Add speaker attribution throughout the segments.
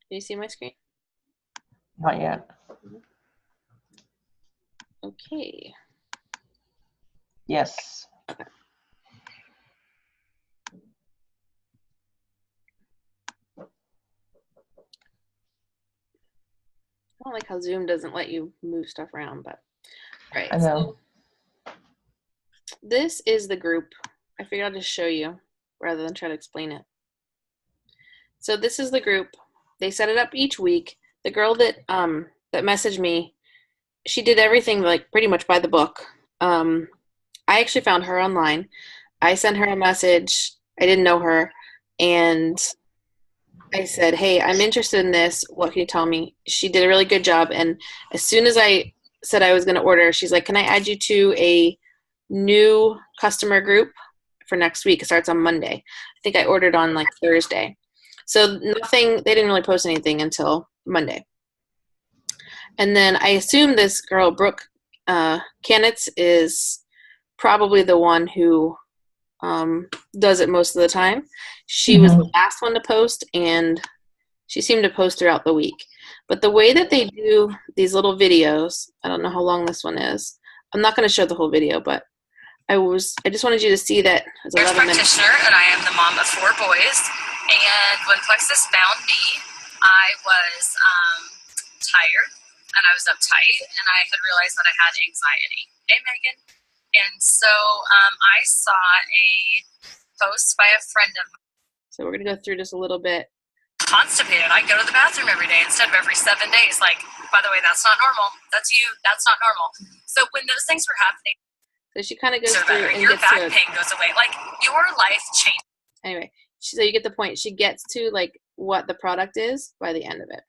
Speaker 1: you see my screen?
Speaker 2: Not yet.
Speaker 1: Okay.
Speaker 2: Yes.
Speaker 1: Okay. I don't like how Zoom doesn't let you move stuff around, but all right.
Speaker 2: I know.
Speaker 1: So this is the group. I figured I'll just show you rather than try to explain it. So this is the group. They set it up each week. The girl that messaged me, she did everything like pretty much by the book. I actually found her online. I sent her a message. I didn't know her, and I said, "Hey, I'm interested in this. What can you tell me?" She did a really good job, and as soon as I said I was going to order, she's like, "Can I add you to a new customer group for next week? It starts on Monday." I think I ordered on like Thursday. So nothing, they didn't really post anything until Monday. And then I assume this girl, Brooke Canitz, is probably the one who does it most of the time. She was the last one to post, and she seemed to post throughout the week. But the way that they do these little videos, I don't know how long this one is. I'm not going to show the whole video, but I just wanted you to see that it's 11 minutes.
Speaker 3: Practitioner, and I am the mom of 4 boys. And when Plexus found me, I was tired and I was uptight, and I had realized that I had anxiety. Hey, Megan. And so I saw a post by a friend of mine.
Speaker 1: So we're going to go through this a little bit.
Speaker 3: Constipated. I go to the bathroom every day instead of every 7 days. Like, by the way, that's not normal. That's you. That's not normal. So when those things were happening,
Speaker 1: so she kind of goes through and
Speaker 3: your
Speaker 1: gets
Speaker 3: back
Speaker 1: to
Speaker 3: pain goes away. Like, your life changed.
Speaker 1: Anyway, so you get the point. She gets to like what the product is by the end of it.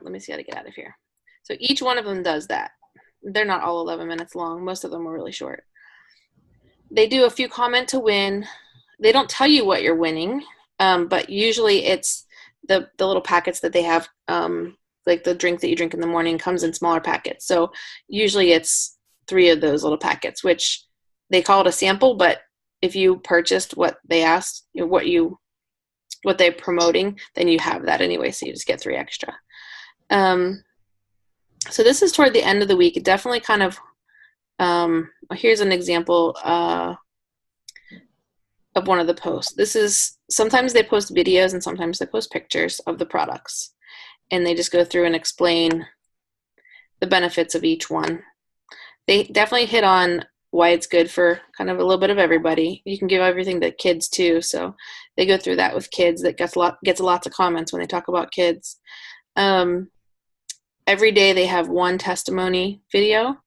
Speaker 1: Let me see how to get out of here. So each one of them does that. They're not all 11 minutes long. Most of them are really short. They do a few comment to win. They don't tell you what you're winning, but usually it's the little packets that they have, like the drink that you drink in the morning comes in smaller packets. So usually it's 3 of those little packets, which they call it a sample, but if you purchased what they asked, what they're promoting, then you have that anyway, so you just get 3 extra. So this is toward the end of the week. It definitely kind of, here's an example of one of the posts. This is, sometimes they post videos and sometimes they post pictures of the products. And they just go through and explain the benefits of each one. They definitely hit on why it's good for kind of a little bit of everybody. You can give everything to kids too. So they go through that with kids. That gets lots of comments when they talk about kids. Every day they have one testimony video,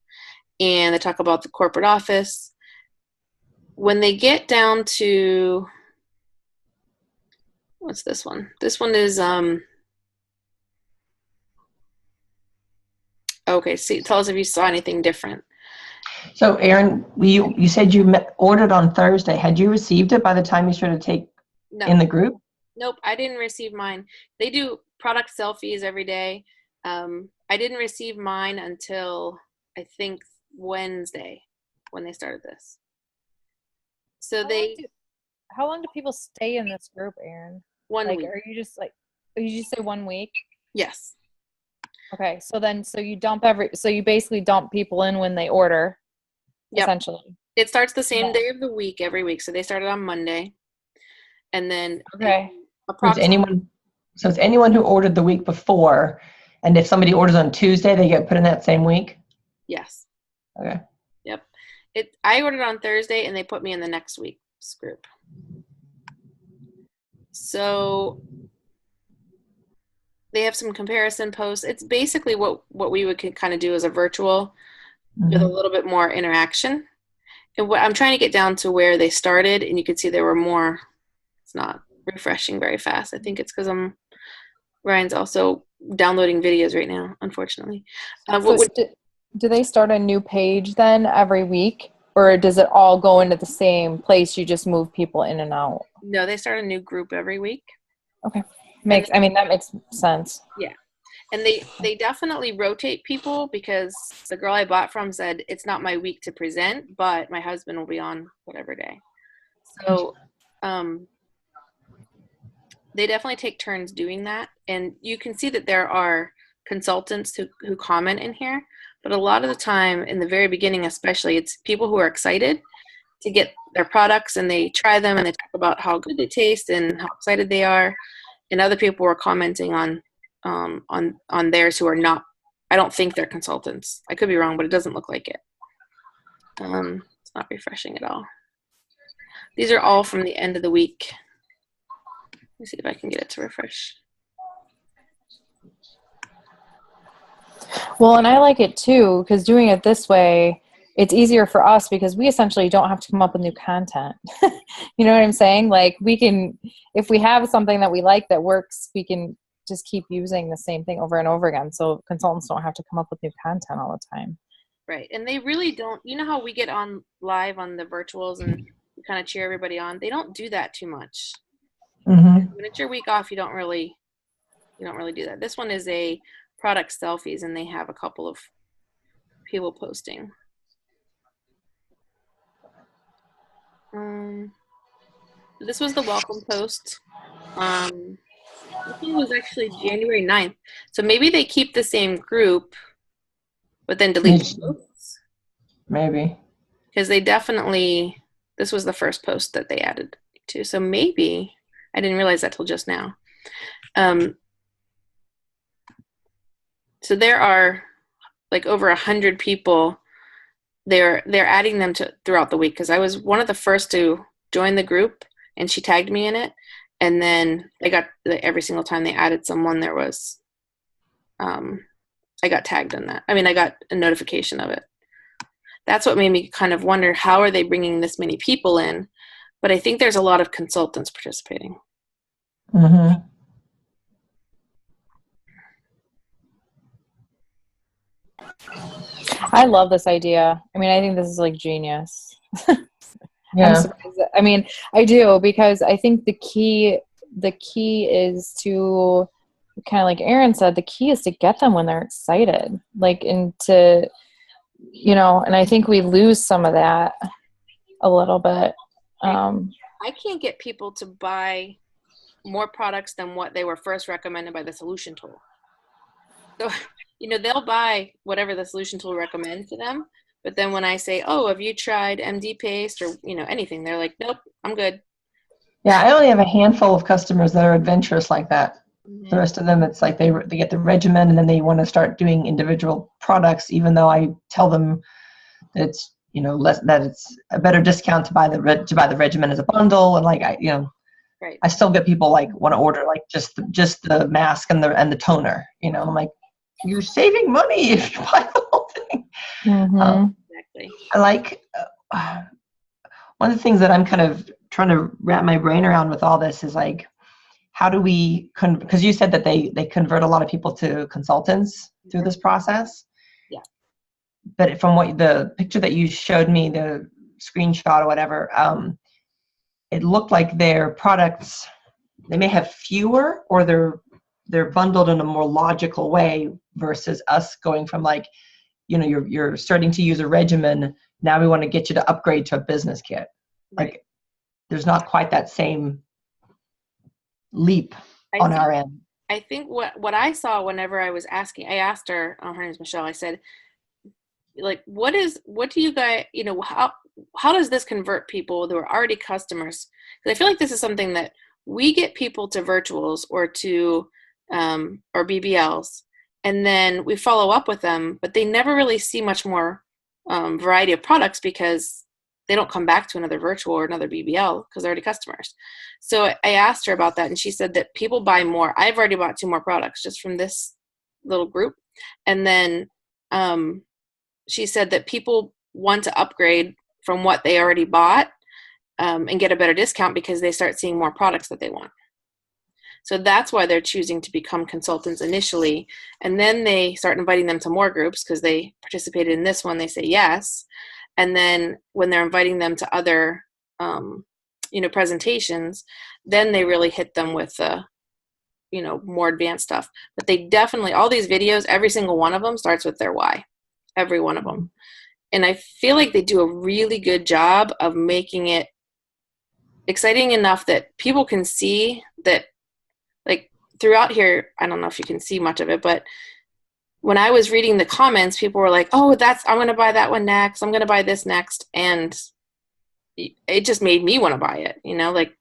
Speaker 1: and they talk about the corporate office. When they get down to, what's this one? This one is, okay, see, tell us if you saw anything different.
Speaker 2: So, Erin, you said you ordered on Thursday. Had you received it by the time you started to take in the group?
Speaker 1: Nope, I didn't receive mine. They do product selfies every day. I didn't receive mine until I think Wednesday when they started this. So
Speaker 4: how long do people stay in this group, Erin?
Speaker 1: 1 week.
Speaker 4: Are you just you say 1 week?
Speaker 1: Yes.
Speaker 4: Okay, so you basically dump people in when they order. Yep. Essentially.
Speaker 1: It starts the same day of the week every week. So they started on Monday. And then
Speaker 2: so it's anyone who ordered the week before, and if somebody orders on Tuesday, they get put in that same week?
Speaker 1: Yes.
Speaker 2: Okay.
Speaker 1: Yep. I ordered on Thursday and they put me in the next week's group. So they have some comparison posts. It's basically what we would kind of do as a virtual with a little bit more interaction. And what I'm trying to get down to where they started, and you can see there were more. It's not refreshing very fast. I think it's because Ryan's also downloading videos right now, unfortunately.
Speaker 4: Do they start a new page then every week, or does it all go into the same place? You just move people in and out?
Speaker 1: No, they start a new group every week.
Speaker 4: Okay. That makes sense.
Speaker 1: Yeah. And they definitely rotate people, because the girl I bought from said, it's not my week to present, but my husband will be on whatever day. So they definitely take turns doing that. And you can see that there are consultants who comment in here, but a lot of the time in the very beginning, especially, it's people who are excited to get their products and they try them and they talk about how good they taste and how excited they are. And other people were commenting on theirs who are not. I don't think they're consultants. I could be wrong, but it doesn't look like it. It's not refreshing at all. These are all from the end of the week. Let me see if I can get it to refresh.
Speaker 4: Well, and I like it too, because doing it this way, it's easier for us because we essentially don't have to come up with new content. You know what I'm saying? Like we can, if we have something that we like that works, we can just keep using the same thing over and over again. So consultants don't have to come up with new content all the time.
Speaker 1: Right. And they really don't, you know how we get on live on the virtuals and we kind of cheer everybody on? They don't do that too much.
Speaker 2: Mm-hmm.
Speaker 1: When it's your week off, you don't really do that. This one is a product selfies and they have a couple of people posting. This was the welcome post. This one was actually January 9th. So maybe they keep the same group, but then delete the posts.
Speaker 2: Maybe.
Speaker 1: Because they definitely, this was the first post that they added to. So maybe, I didn't realize that till just now. So there are like over 100 people. They're adding them to throughout the week because I was one of the first to join the group and she tagged me in it. And then I got every single time they added someone, there was, I got tagged in that. I mean, I got a notification of it. That's what made me kind of wonder, how are they bringing this many people in? But I think there's a lot of consultants participating.
Speaker 2: Mm-hmm.
Speaker 4: I love this idea. I mean, I think this is like genius.
Speaker 2: Yeah.
Speaker 4: I'm surprised I mean, I do, because I think the key is to, kind of like Erin said, the key is to get them when they're excited, like, and to, you know, and I think we lose some of that a little bit.
Speaker 1: I can't get people to buy more products than what they were first recommended by the solution tool. So, you know, they'll buy whatever the solution tool recommends to them. But then when I say, oh, have you tried MD Paste or, you know, anything, they're like, nope, I'm good.
Speaker 2: Yeah, I only have a handful of customers that are adventurous like that.
Speaker 1: Mm-hmm.
Speaker 2: The rest of them, it's like they get the regimen and then they want to start doing individual products, even though I tell them that it's, you know, that it's a better discount to buy the regimen as a bundle. And like,
Speaker 1: Right.
Speaker 2: I still get people like want to order like just the mask and the toner, you know. I'm like, you're saving money if you buy the whole thing.
Speaker 4: Mm-hmm.
Speaker 1: Exactly.
Speaker 2: I like one of the things that I'm kind of trying to wrap my brain around with all this is like, how do we, because you said that they convert a lot of people to consultants through this process.
Speaker 1: Yeah.
Speaker 2: But from what the picture that you showed me, the screenshot or whatever, it looked like their products, they may have fewer or they're bundled in a more logical way versus us going from like, you know, you're starting to use a regimen. Now we want to get you to upgrade to a business kit.
Speaker 1: Right.
Speaker 2: Like there's not quite that same leap on our end.
Speaker 1: I think what I saw whenever I was asking, I asked her, her name is Michelle, I said, like, what do you guys, you know, how does this convert people that are already customers? Because I feel like this is something that we get people to virtuals or to or BBLs, and then we follow up with them, but they never really see much more variety of products because they don't come back to another virtual or another BBL because they're already customers. So I asked her about that, and she said that people buy more. I've already bought 2 more products just from this little group. And then she said that people want to upgrade from what they already bought and get a better discount because they start seeing more products that they want. So that's why they're choosing to become consultants initially. And then they start inviting them to more groups because they participated in this one, they say yes. And then when they're inviting them to other, presentations, then they really hit them with more advanced stuff. But they definitely, all these videos, every single one of them starts with their why. Every one of them. And I feel like they do a really good job of making it exciting enough that people can see that throughout here, I don't know if you can see much of it, but when I was reading the comments, people were like, oh, I'm going to buy that one next. I'm going to buy this next. And it just made me want to buy it. Like,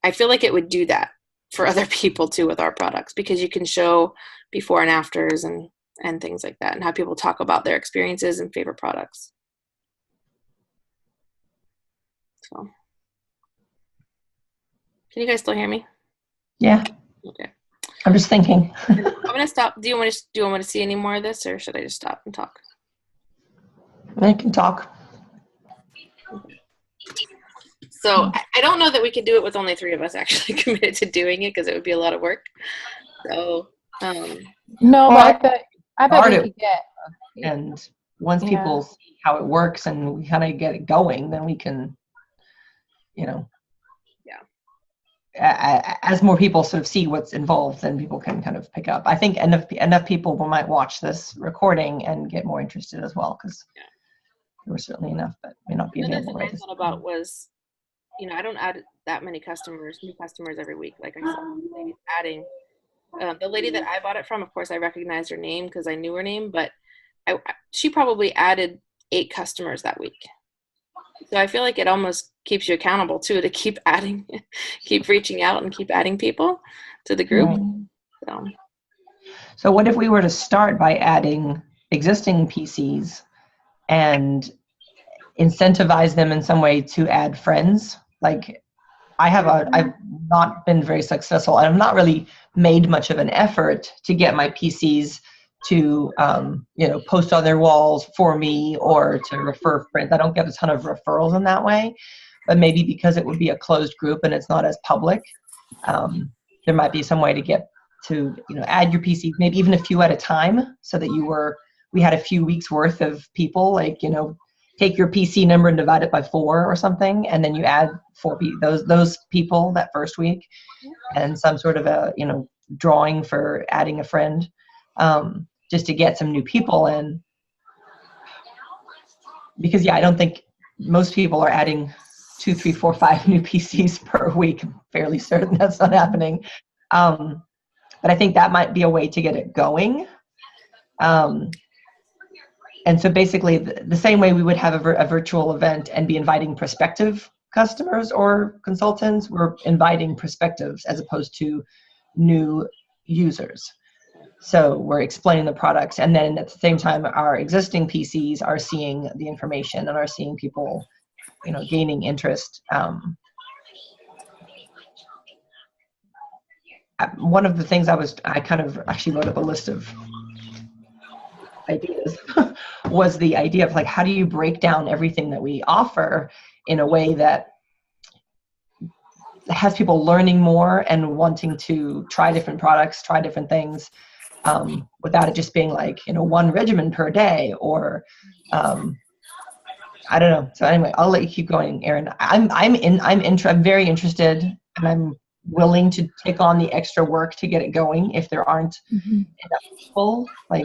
Speaker 1: I feel like it would do that for other people too with our products, because you can show before and afters and things like that, and have people talk about their experiences and favorite products. So, can you guys still hear me?
Speaker 2: Yeah.
Speaker 1: Okay.
Speaker 2: I'm just thinking.
Speaker 1: I'm gonna stop. Do you want to see any more of this, or should I just stop and talk?
Speaker 2: I can talk.
Speaker 1: So I don't know that we could do it with only 3 of us actually committed to doing it, because it would be a lot of work. So
Speaker 4: no,
Speaker 2: well,
Speaker 4: but I bet we could get.
Speaker 2: And once people see how it works and we kind of get it going, then we can, as more people sort of see what's involved, then people can kind of pick up. I think enough people might watch this recording and get more interested as well, because there were certainly enough that may not be available.
Speaker 1: Another thing I thought about was, I don't add that many new customers every week. Like I said, adding the lady that I bought it from, of course, I recognized her name because I knew her name, but she probably added 8 customers that week. So I feel like it almost keeps you accountable too, to keep adding, keep reaching out and keep adding people to the group. Right.
Speaker 2: So what if we were to start by adding existing PCs and incentivize them in some way to add friends? Like I've not been very successful. I've not really made much of an effort to get my PCs to post on their walls for me or to refer friends. I don't get a ton of referrals in that way, but maybe because it would be a closed group and it's not as public, there might be some way to get to add your PCs, maybe even a few at a time, so that we had a few weeks worth of people, like take your PC number and divide it by 4 or something, and then you add 4 those people that first week, and some sort of a drawing for adding a friend. Just to get some new people in, because I don't think most people are adding 2, 3, 4, 5 new PCs per week. I'm fairly certain that's not happening. But I think that might be a way to get it going. And so basically the same way we would have a virtual event and be inviting prospective customers or consultants, we're inviting prospectives as opposed to new users. So we're explaining the products, and then at the same time, our existing PCs are seeing the information and are seeing people, gaining interest. One of the things I kind of actually wrote up a list of ideas was the idea of, like, how do you break down everything that we offer in a way that has people learning more and wanting to try different products, try different things, without it just being like, 1 regimen per day, or I don't know. So anyway, I'll let you keep going, Erin. I'm very interested, and I'm willing to take on the extra work to get it going if there aren't enough people. Like,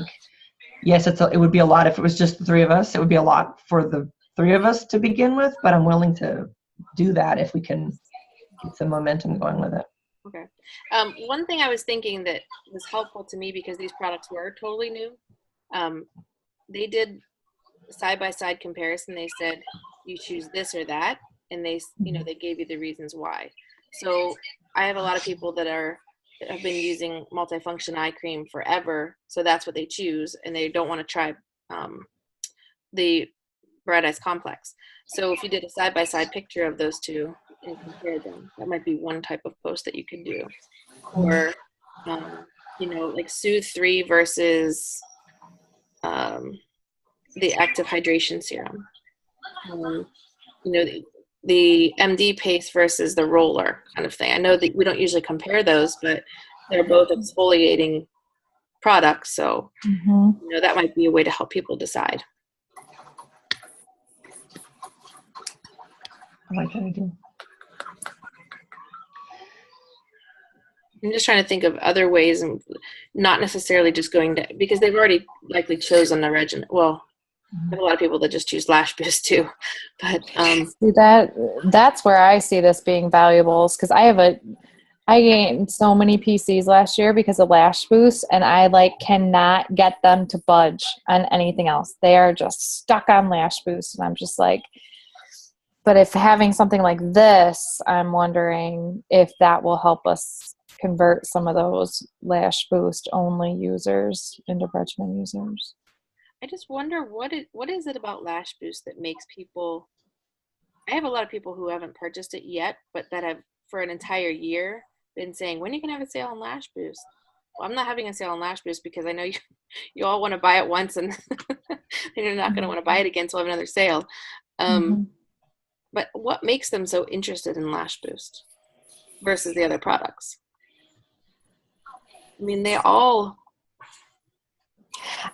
Speaker 2: yes, it would be a lot if it was just the 3 of us. It would be a lot for the 3 of us to begin with, but I'm willing to do that if we can get some momentum going with it.
Speaker 1: Okay. One thing I was thinking that was helpful to me, because these products were totally new, they did side-by-side comparison. They said, you choose this or that, and they gave you the reasons why. So I have a lot of people that have been using multifunction eye cream forever, so that's what they choose, and they don't want to try the Bright Eyes Complex. So if you did a side-by-side picture of those 2 and compare them, that might be one type of post that you could do. Or like Soothe 3 versus the Active Hydration Serum. The MD paste versus the roller kind of thing. I know that we don't usually compare those, but they're both exfoliating products, so that might be a way to help people decide.
Speaker 2: I like that idea.
Speaker 1: I'm just trying to think of other ways, and not necessarily just going to, because they've already likely chosen the regimen. Well, I have a lot of people that just choose Lash Boost too, but
Speaker 4: that's where I see this being valuable, because I have I gained so many PCs last year because of Lash Boost, and I like cannot get them to budge on anything else. They are just stuck on Lash Boost, and I'm just like, but if having something like this, I'm wondering if that will help us convert some of those Lash Boost only users into regimen users.
Speaker 1: I just wonder what is it about Lash Boost that makes people. I have a lot of people who haven't purchased it yet, but that have for an entire year been saying, when are you gonna have a sale on Lash Boost? Well, I'm not having a sale on Lash Boost because I know you all want to buy it once and you're not going to want to buy it again until I have another sale. But what makes them so interested in Lash Boost versus the other products? I mean, they all.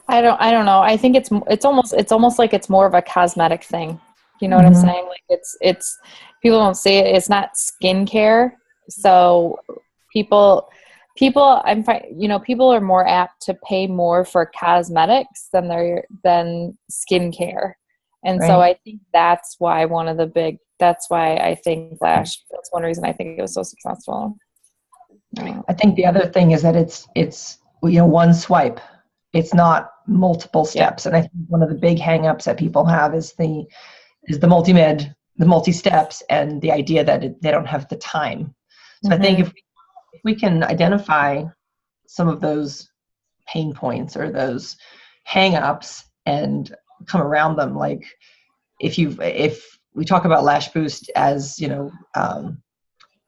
Speaker 4: I don't know. I think it's almost like it's more of a cosmetic thing. You know what I'm saying? Like it's people don't see it. It's not skincare. So people people are more apt to pay more for cosmetics than skincare. And so I think that's why that's one reason I think it was so successful.
Speaker 2: I think the other thing is that it's one swipe. It's not multiple steps. And I think one of the big hangups that people have is the multi-steps, and the idea that they don't have the time. So I think if we can identify some of those pain points or those hang-ups and come around them, like if we talk about Lash Boost as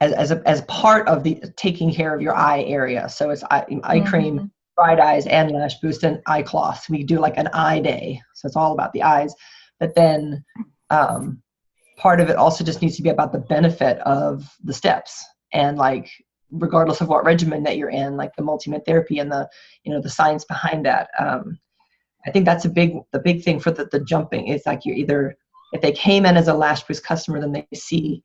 Speaker 2: as part of the taking care of your eye area, so it's eye cream, bright eyes, and Lash Boost, and eye cloth. We do like an eye day, so it's all about the eyes. But then part of it also just needs to be about the benefit of the steps, and like regardless of what regimen that you're in, like the multi-med therapy and the the science behind that. I think that's the big thing for the jumping. It's like you're either, if they came in as a Lash Boost customer, then they see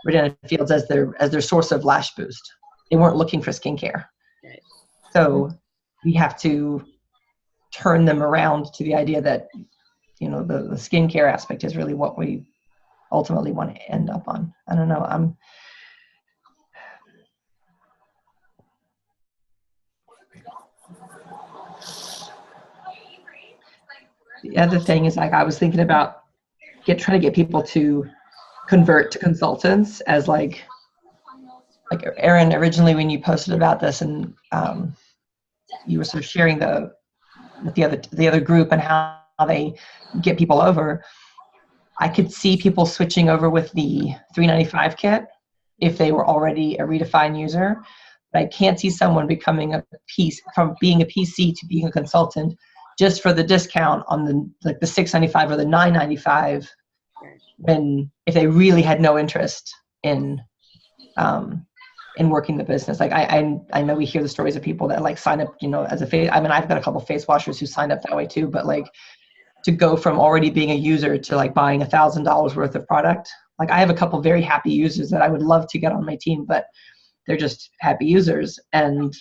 Speaker 2: Redena Fields as their source of Lash Boost. They weren't looking for skincare. So we have to turn them around to the idea that the skincare aspect is really what we ultimately want to end up on. I don't know. The other thing is, like, I was thinking about trying to get people to convert to consultants, as like Erin, originally when you posted about this, and you were sort of sharing with the other group and how they get people over. I could see people switching over with the $395 kit if they were already a Redefine user, but I can't see someone becoming from being a PC to being a consultant just for the discount on the $695 or the $995, if they really had no interest in working the business. Like I know we hear the stories of people that like sign up, as a face. I mean, I've got a couple of face washers who signed up that way too, but like to go from already being a user to like buying $1,000 worth of product. Like I have a couple very happy users that I would love to get on my team, but they're just happy users. And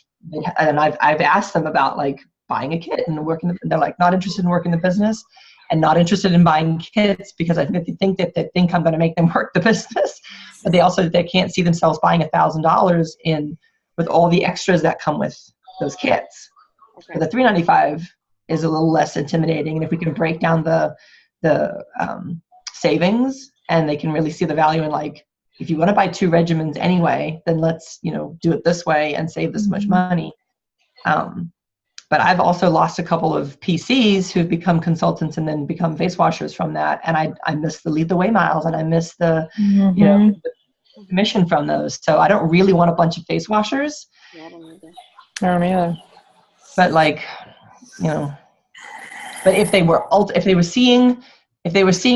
Speaker 2: I've asked them about like buying a kit and working. They're like not interested in working the business and not interested in buying kits because I think that they think I'm going to make them work the business. But they can't see themselves buying $1,000 with all the extras that come with those kits. Okay. But the $395 is a little less intimidating, and if we can break down the savings, and they can really see the value in, like, if you want to buy 2 regimens anyway, then let's do it this way and save this much money. But I've also lost a couple of PCs who've become consultants and then become face washers from that, and I miss the Lead the Way miles, and I miss the the commission from those. So I don't really want a bunch of face washers.
Speaker 1: Yeah, I don't either.
Speaker 4: I don't either.
Speaker 2: But like, but if they were seeing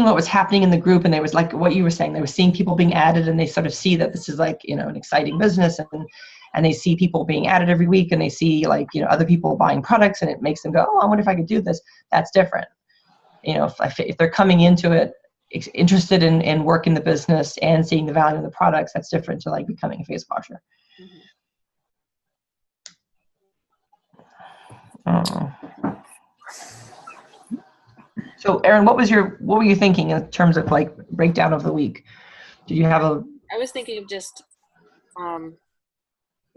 Speaker 2: what was happening in the group, and they was like what you were saying, they were seeing people being added, and they sort of see that this is like an exciting business, and they see people being added every week, and they see like other people buying products, and it makes them go, oh, I wonder if I could do this. That's different. If they're coming into it interested in working the business and seeing the value in the products, that's different to like becoming a face washer. So Erin, what were you thinking in terms of like breakdown of the week? Did you have
Speaker 1: I was thinking of just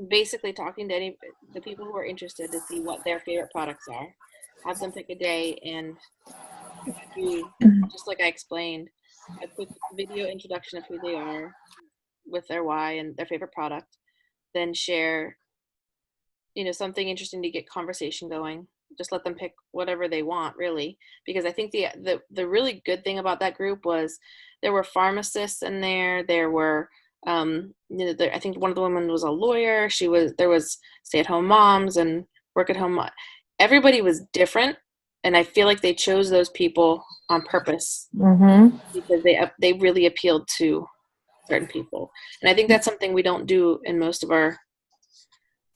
Speaker 1: basically talking to the people who are interested to see what their favorite products are. Have them pick a day and do, just like I explained, a quick video introduction of who they are with their why and their favorite product. Then share, something interesting to get conversation going. Just let them pick whatever they want, really, because I think the really good thing about that group was there were pharmacists in there. There were I think one of the women was a lawyer. There was stay-at-home moms and work-at-home. Everybody was different, and I feel like they chose those people on purpose because they really appealed to certain people. And I think that's something we don't do in most of our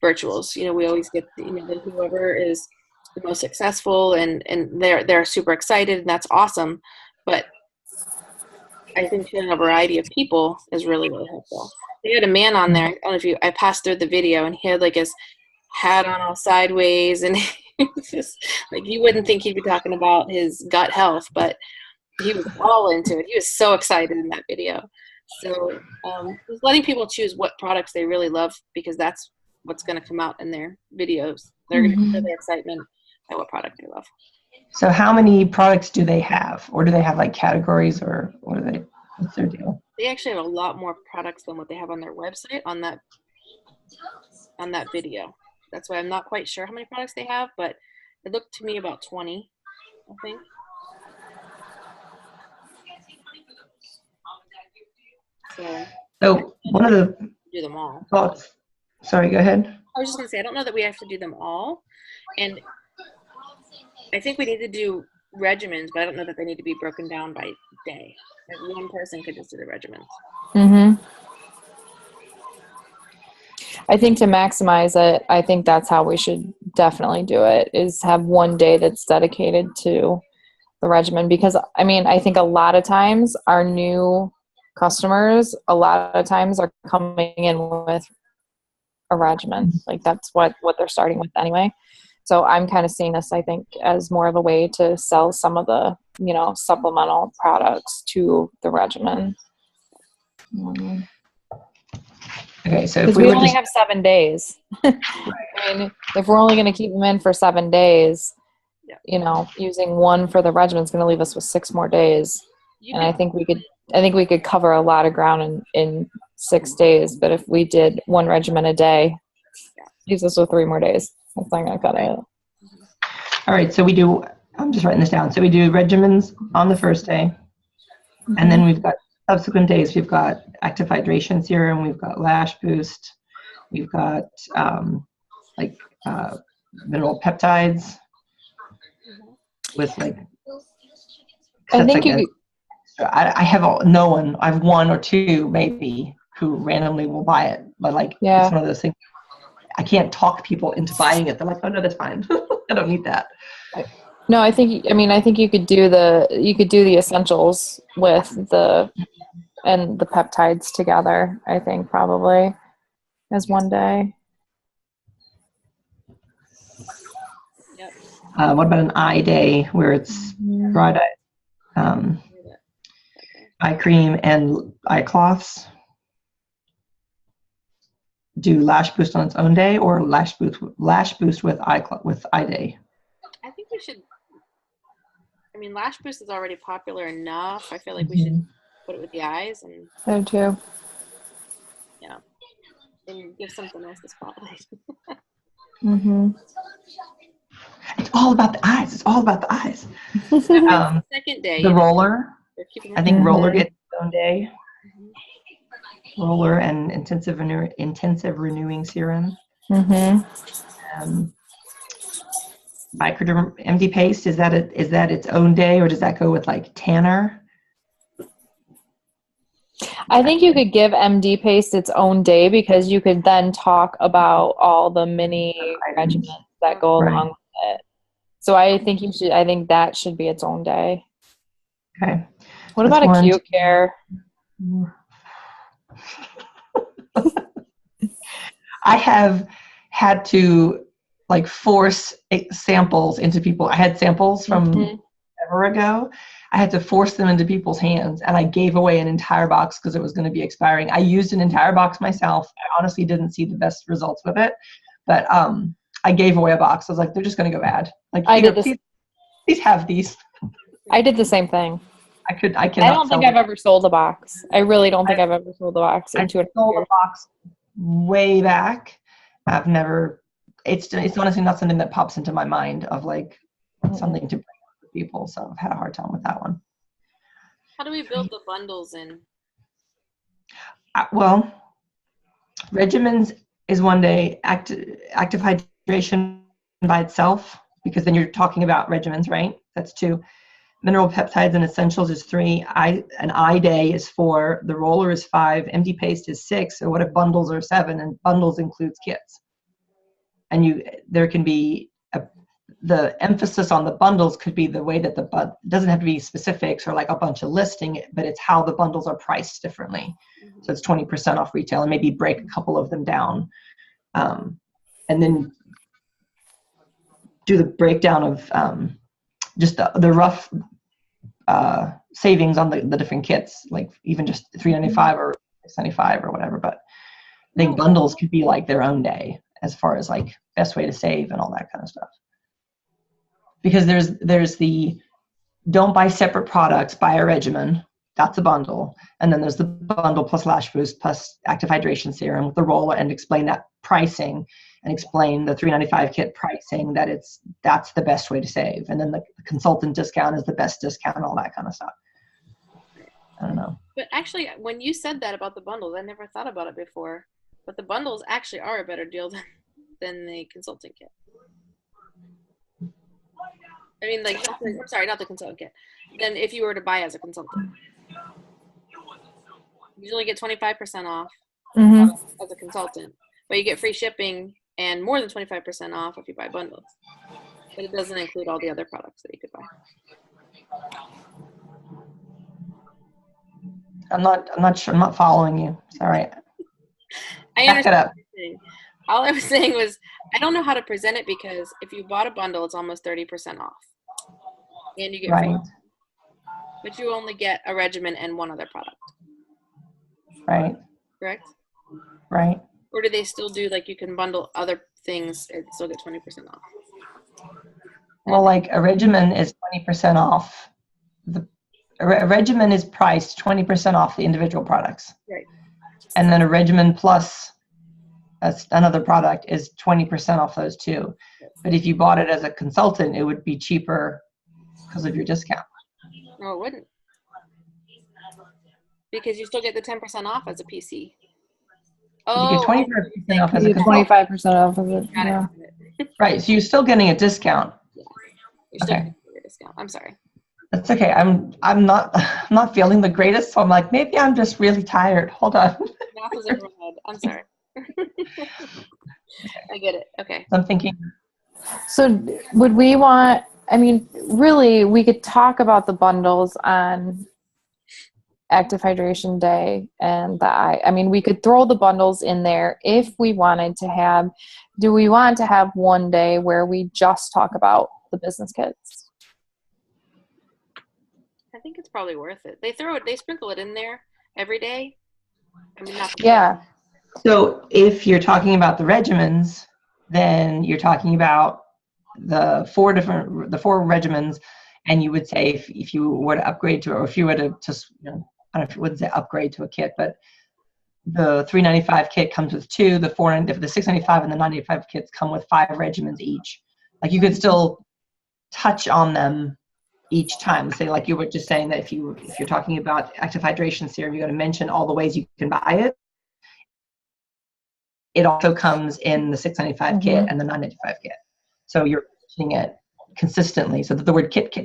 Speaker 1: virtuals. We always get whoever is the most successful and they're super excited, and that's awesome. But I think showing a variety of people is really, really helpful. They had a man on there. I don't know if I passed through the video, and he had like his hat on all sideways, and just like you wouldn't think he'd be talking about his gut health, but he was all into it. He was so excited in that video. So just letting people choose what products they really love, because that's what's going to come out in their videos. They're going to show their excitement at what product they love.
Speaker 2: So how many products do they have? Or do they have like categories, or what's their deal?
Speaker 1: They actually have a lot more products than what they have on their website on that video. That's why I'm not quite sure how many products they have, but it looked to me about 20, I think.
Speaker 2: So one of the
Speaker 1: do them all.
Speaker 2: thoughts. Sorry, go ahead.
Speaker 1: I was just going to say, I don't know that we have to do them all. And I think we need to do regimens, but I don't know that they need to be broken down by day. Like one person could just do the regimens.
Speaker 4: I think to maximize it, I think that's how we should definitely do it, is have one day that's dedicated to the regimen. Because, I think a lot of times our new customers, a lot of times are coming in with a regimen. Like that's what they're starting with anyway. So I'm kind of seeing this, I think, as more of a way to sell some of the, supplemental products to the regimen.
Speaker 2: Okay, so if
Speaker 4: we only have 7 days. If we're only going to keep them in for 7 days, using one for the regimen is going to leave us with 6 more days. I think we could cover a lot of ground in 6 days. But if we did one regimen a day, leaves us with 3 more days. That's not going to cut it.
Speaker 2: All right, so I'm just writing this down. So we do regimens on the first day, and then we've got subsequent days. We've got active hydration serum. We've got lash boost. We've got mineral peptides with like.
Speaker 4: I think
Speaker 2: I have no one. I have 1 or 2 maybe who randomly will buy it, but it's one of those things. I can't talk people into buying it. They're like, oh no, that's fine. I don't need that.
Speaker 4: No, I think you could do the essentials with the peptides together. I think probably as one day.
Speaker 1: Yep.
Speaker 2: What about an eye day where it's dry eye cream and eye cloths? Do lash boost on its own day, or lash boost with eye day?
Speaker 1: I think we should. Lash boost is already popular enough. I feel like we should put it with the eyes, and
Speaker 4: I do too.
Speaker 1: Yeah, and give something else the spotlight.
Speaker 2: It's all about the eyes. It's all about the eyes.
Speaker 1: Second day,
Speaker 2: the roller. I think roller gets its own day. Roller and intensive renewing serum. Microderm MD paste, is that its own day, or does that go with like tanner?
Speaker 4: I think you could give MD paste its own day, because you could then talk about all the mini regimens that go along with it. So I think that should be its own day.
Speaker 2: Okay.
Speaker 4: What about acute care?
Speaker 2: I have had to force samples into people. I had samples from forever ago. I had to force them into people's hands, and I gave away an entire box because it was going to be expiring. I used an entire box myself. I honestly didn't see the best results with it, but I gave away a box. I was like, they're just going to go bad. Like, please have these.
Speaker 4: I did the same thing.
Speaker 2: I cannot.
Speaker 4: I don't think I've ever sold a box. I really don't think I've ever sold a box.
Speaker 2: I sold a box way back. I've never. It's honestly not something that pops into my mind of like something to bring to people. So I've had a hard time with that one.
Speaker 1: How do we build the bundles in?
Speaker 2: Well, regimens is one day. Active hydration by itself, because then you're talking about regimens, right? That's 2. Mineral peptides and essentials is 3. An eye day is 4. The roller is 5. MD paste is 6. So what if bundles are 7? And bundles includes kits. And there can be the emphasis on the bundles could be the way that it doesn't have to be specifics or like a bunch of listing, but it's how the bundles are priced differently. So it's 20% off retail, and maybe break a couple of them down, and then do the breakdown of just the rough savings on the different kits, like even just $3.95 or $6.95 or whatever. But I think bundles could be like their own day as far as like best way to save and all that kind of stuff. Because there's the don't buy separate products, buy a regimen. That's a bundle. And then there's the bundle plus Lash Boost plus Active Hydration Serum with the roller, and explain that pricing and explain the $3.95 kit pricing, that's the best way to save. And then the consultant discount is the best discount, all that kind of stuff. I don't know.
Speaker 1: But actually, when you said that about the bundles, I never thought about it before. But the bundles actually are a better deal than the consulting kit. I mean, like, I'm sorry, not the consultant kit. Then if you were to buy as a consultant, you only get 25% off as a consultant, but you get free shipping and more than 25% off if you buy bundles. But it doesn't include all the other products that you could buy.
Speaker 2: I'm not sure. I'm not following you. Sorry.
Speaker 1: I
Speaker 2: Back it up.
Speaker 1: All I was saying was, I don't know how to present it, because if you bought a bundle, it's almost 30% off. And you get
Speaker 2: right.
Speaker 1: But you only get a regimen and one other product.
Speaker 2: Right.
Speaker 1: Correct?
Speaker 2: Right.
Speaker 1: Or do they still do, like, you can bundle other things and still get 20% off?
Speaker 2: Well, like a regimen is 20% off. A regimen is priced 20% off the individual products.
Speaker 1: Right.
Speaker 2: And then a regimen plus another product is 20% off those 2. But if you bought it as a consultant, it would be cheaper because of your discount.
Speaker 1: No, it wouldn't. Because you still get the 10% off as a PC.
Speaker 2: You get 25% off as a consultant.
Speaker 4: 25% off of it. Yeah.
Speaker 2: Right. So you're still getting a discount.
Speaker 1: Yeah. You're still getting a discount. I'm sorry.
Speaker 2: That's okay. I'm not feeling the greatest, so I'm like, maybe I'm just really tired. Hold on.
Speaker 1: Math is in my head. I'm sorry. I get it. Okay.
Speaker 2: I'm thinking.
Speaker 4: So would we want, I mean, really, we could talk about the bundles on Active Hydration Day and I mean, we could throw the bundles in there if we wanted to have. Do we want to have one day where we just talk about the business kits?
Speaker 1: I think it's probably worth it. They sprinkle it in there every day. I mean,
Speaker 4: yeah.
Speaker 2: So if you're talking about the regimens, then you're talking about the 4 regimens, and you would say if you were to upgrade to, or if you were to just, I don't know if you wouldn't say upgrade to a kit, but the $3.95 kit comes with 2, the $6.95 and the $9.95 kits come with 5 regimens each. Like, you could still touch on them each time. Say, like you were just saying, that if you're talking about Active Hydration Serum, you're going to mention all the ways you can buy it. It also comes in the $6.95 kit and the $9.95 kit. So you're mentioning it consistently, so that the word kit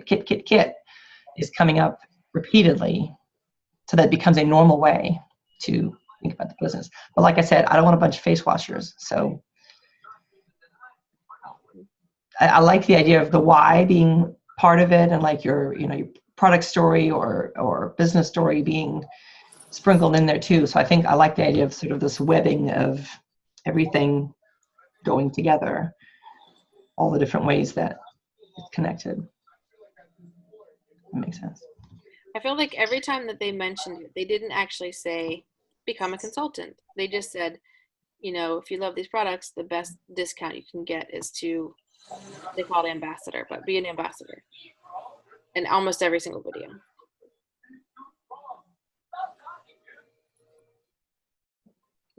Speaker 2: is coming up repeatedly, so that it becomes a normal way to think about the business. But like I said, I don't want a bunch of face washers. So I like the idea of the why being part of it, and like your product story or business story being sprinkled in there too. So I like the idea of sort of this webbing of everything going together, all the different ways that it's connected. That makes sense.
Speaker 1: I feel like every time that they mentioned it, they didn't actually say become a consultant. They just said, you know, if you love these products, the best discount you can get is to, they call it ambassador, but be an ambassador in almost every single video.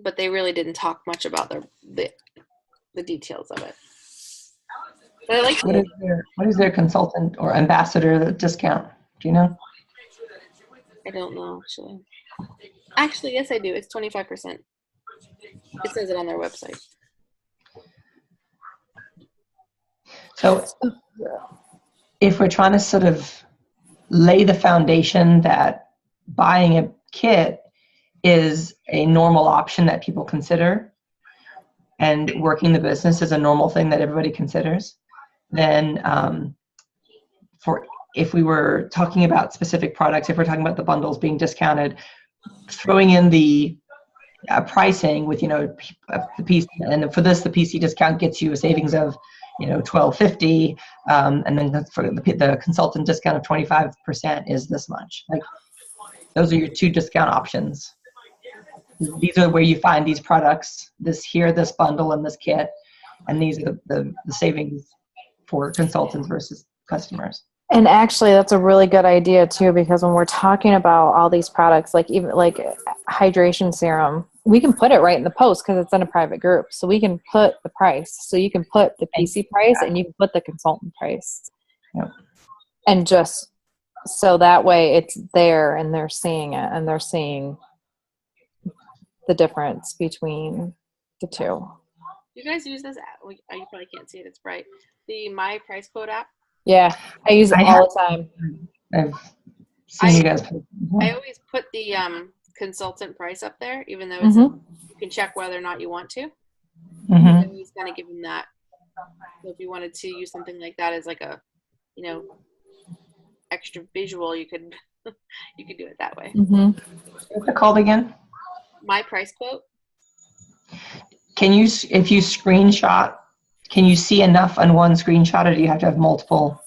Speaker 1: But they really didn't talk much about the details of it. But I like
Speaker 2: What is their consultant or ambassador discount? Do you know?
Speaker 1: I don't know, actually. Actually, yes, I do. It's 25%. It says it on their website.
Speaker 2: So if we're trying to sort of lay the foundation that buying a kit is a normal option that people consider, and working the business is a normal thing that everybody considers, then if we were talking about specific products, if we're talking about the bundles being discounted, throwing in the pricing with, you know, the PC, and for this, the PC discount gets you a savings of, you know, $12.50, and then for the consultant discount of 25% is this much. Like, those are your two discount options. These are where you find these products, this bundle and this kit, and these are the savings for consultants versus customers.
Speaker 4: And actually, that's a really good idea too, because when we're talking about all these products, like even like hydration serum, we can put it right in the post because it's in a private group. So we can put the price. So you can put the PC price and you can put the consultant price.
Speaker 2: Yep.
Speaker 4: And just so that way it's there and they're seeing it and they're seeing the difference between the two.
Speaker 1: You guys use this app? You probably can't see it. It's bright. The My Price Quote app.
Speaker 4: Yeah, I use it all the time.
Speaker 2: I've seen you guys.
Speaker 1: I always put the consultant price up there, even though it's you can check whether or not you want to. I always kind of give them that. So if you wanted to use something like that as like a, you know, extra visual, you could you could do it that way.
Speaker 2: What's it called again?
Speaker 1: My Price Quote.
Speaker 2: Can you, if you screenshot, can you see enough on one screenshot, or do you have to have multiple?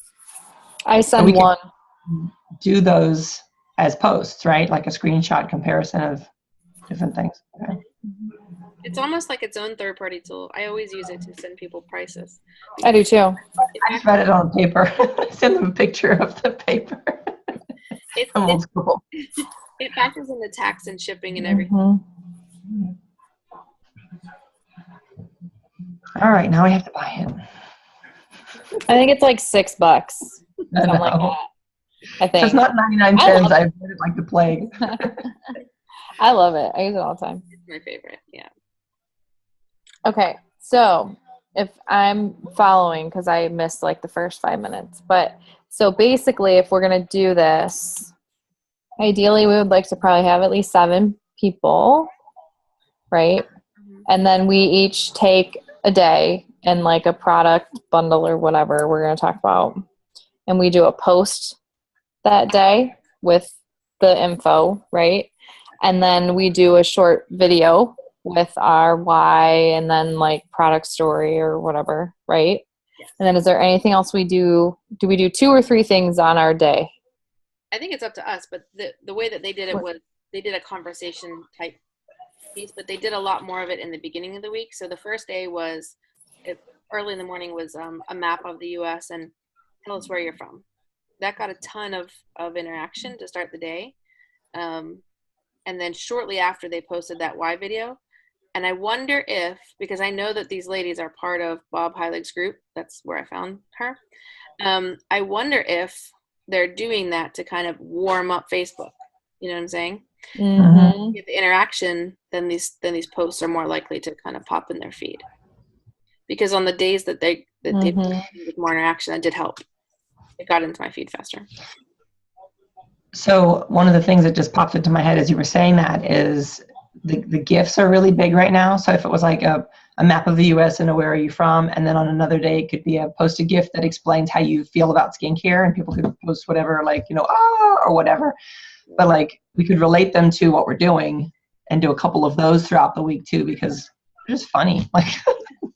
Speaker 4: I send one.
Speaker 2: Do those as posts, right? Like a screenshot comparison of different things. Okay.
Speaker 1: It's almost like its own third-party tool. I always use it to send people prices.
Speaker 4: I do too.
Speaker 2: I just read it on paper. Send them a picture of the paper.
Speaker 1: It factors in the tax and shipping and everything.
Speaker 2: All right, now I have to buy it.
Speaker 4: I think it's like $6. Something like that. I think.
Speaker 2: So it's not 99 cents. I've read it like the plague.
Speaker 4: I love it. I use it all the time.
Speaker 1: It's my favorite, yeah.
Speaker 4: Okay, so if I'm following, because I missed like the first 5 minutes, but so basically if we're going to do this, ideally we would like to probably have at least 7 people, right? And then we each take a day and like a product bundle or whatever we're going to talk about. And we do a post that day with the info, right? And then we do a short video with our why and then like product story or whatever, right?
Speaker 1: Yes.
Speaker 4: And then is there anything else we do? Do we do 2 or 3 things on our day?
Speaker 1: I think it's up to us, but the way that they did it was they did a conversation type piece, but they did a lot more of it in the beginning of the week. So the first day was early in the morning was a map of the U.S. and tell us where you're from. That got a ton of interaction to start the day. And then shortly after they posted that why video. And I wonder if, because I know that these ladies are part of Bob Heilig's group, that's where I found her. I wonder if they're doing that to kind of warm up Facebook. You know what I'm saying? Get the interaction, then these posts are more likely to kind of pop in their feed. Because on the days that they with more interaction, that did help. It got into my feed faster.
Speaker 2: So one of the things that just popped into my head as you were saying that is the GIFs are really big right now. So if it was like a map of the US and where are you from, and then on another day it could be a posted GIF that explains how you feel about skincare, and people could post whatever, like, you know, or whatever. But like we could relate them to what we're doing and do a couple of those throughout the week too, because they're just funny. Like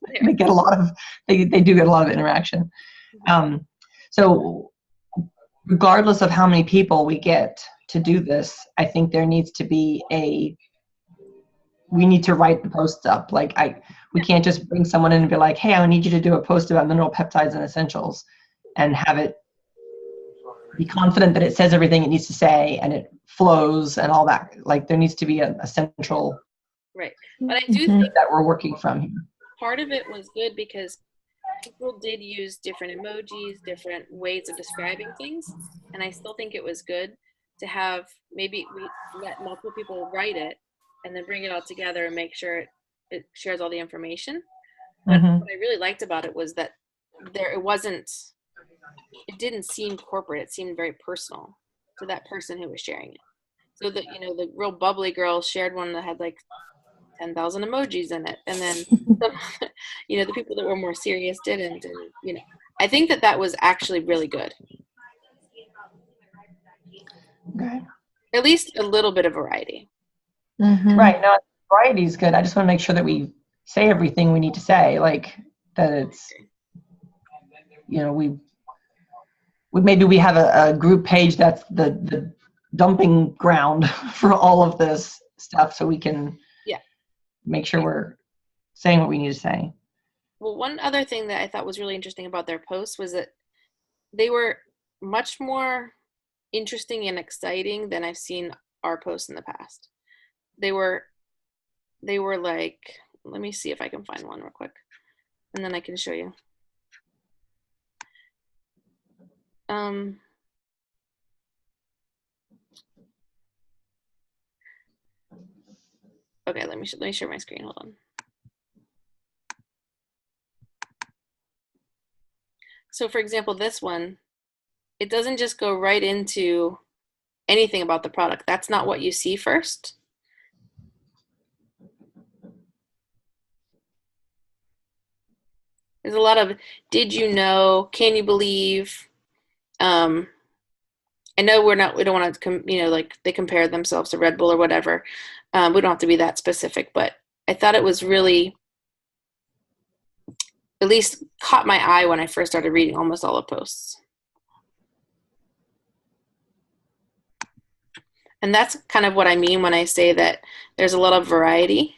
Speaker 2: they do get a lot of interaction. So regardless of how many people we get to do this, I think there needs to be we need to write the posts up. Like we can't just bring someone in and be like, hey, I need you to do a post about mineral peptides and essentials and have it be confident that it says everything it needs to say and it flows and all that. Like there needs to be a central
Speaker 1: Right. But I do think
Speaker 2: that we're working from here.
Speaker 1: part of it was good because people did use different emojis, different ways of describing things, and I still think it was good to have maybe we let multiple people write it and then bring it all together and make sure it shares all the information. But what I really liked about it was that it didn't seem corporate. It seemed very personal to that person who was sharing it. So that, the real bubbly girl shared one that had like 10,000 emojis in it. And then, the people that were more serious didn't. And, I think that was actually really good.
Speaker 2: Okay.
Speaker 1: At least a little bit of variety.
Speaker 2: Right. No, variety is good. I just want to make sure that we say everything we need to say, like that it's, maybe we have a group page that's the dumping ground for all of this stuff so we can make sure we're saying what we need to say.
Speaker 1: Well, one other thing that I thought was really interesting about their posts was that they were much more interesting and exciting than I've seen our posts in the past. They were like, let me see if I can find one real quick, and then I can show you. Okay, let me share my screen. Hold on. So for example, this one, it doesn't just go right into anything about the product. That's not what you see first. There's a lot of, did you know, can you believe? I know we don't want to, like they compare themselves to Red Bull or whatever. We don't have to be that specific, but I thought it was really, at least caught my eye when I first started reading almost all the posts. And that's kind of what I mean when I say that there's a lot of variety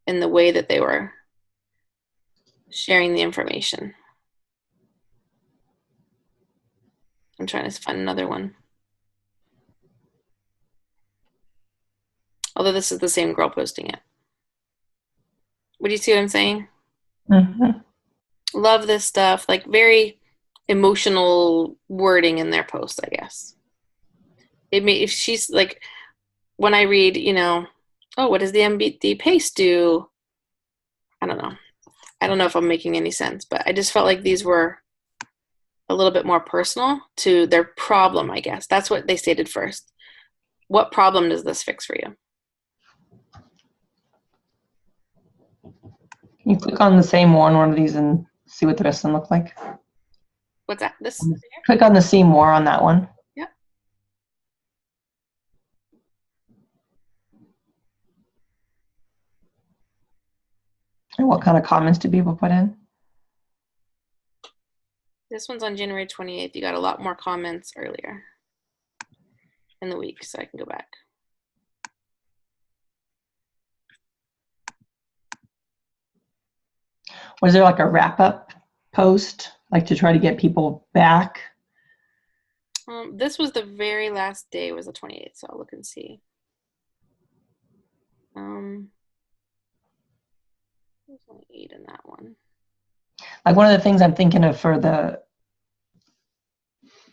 Speaker 1: in the way that they were sharing the information. I'm trying to find another one. Although this is the same girl posting it. Would you see what I'm saying? Love this stuff. Like very emotional wording in their posts, I guess. If she's like, when I read, oh, what does the MBD paste do? I don't know. I don't know if I'm making any sense, but I just felt like these were a little bit more personal to their problem, I guess. That's what they stated first. What problem does this fix for you?
Speaker 2: Can you click on the same one of these and see what the rest of them look like?
Speaker 1: What's that? This?
Speaker 2: Click on the see more on that one.
Speaker 1: Yeah.
Speaker 2: And what kind of comments do people put in?
Speaker 1: This one's on January 28th. You got a lot more comments earlier in the week, so I can go back.
Speaker 2: Was there like a wrap-up post, like to try to get people back?
Speaker 1: This was the very last day, was the 28th, so I'll look and see. There's only 8 in that one.
Speaker 2: Like one of the things I'm thinking of